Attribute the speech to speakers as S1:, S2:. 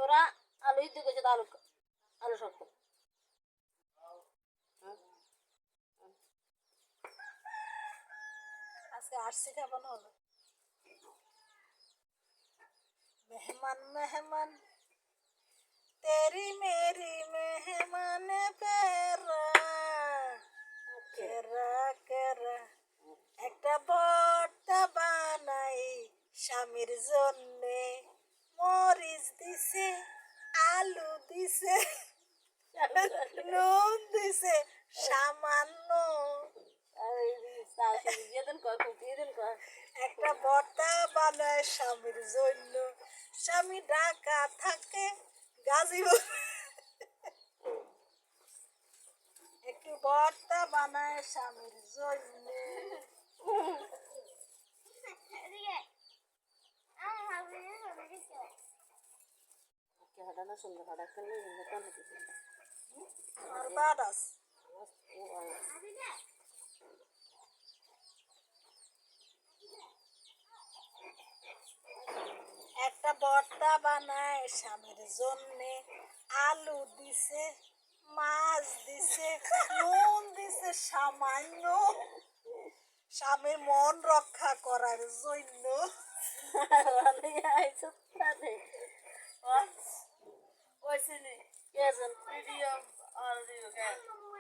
S1: তোরা আলু ইদ্দি করছে আলু আলু শক্ত
S2: আজকে আসছি কেমন হলো মেহমান মেহমান তেরি মেরি মেহমান পেরা কেরা কেরা একটা ভর্তা বানাই স্বামীর জন্যে মরিচ দিছে আলু দিছে নুন দিছে সামান্য একটা ভর্তা বানায় স্বামীর জন্য স্বামী ঢাকা থাকে গাজীপুর একটু ভর্তা বানায় স্বামীর জন্য
S1: হাঁটানো সুন্দর হাঁটা খেলে
S2: আর বাড়াস একটা ভর্তা বানায় স্বামীর জন্যে আলু দিছে মাছ দিছে নুন দিছে সামান্য স্বামীর মন রক্ষা করার জন্য
S1: What's in it? Yes, and video on the okay.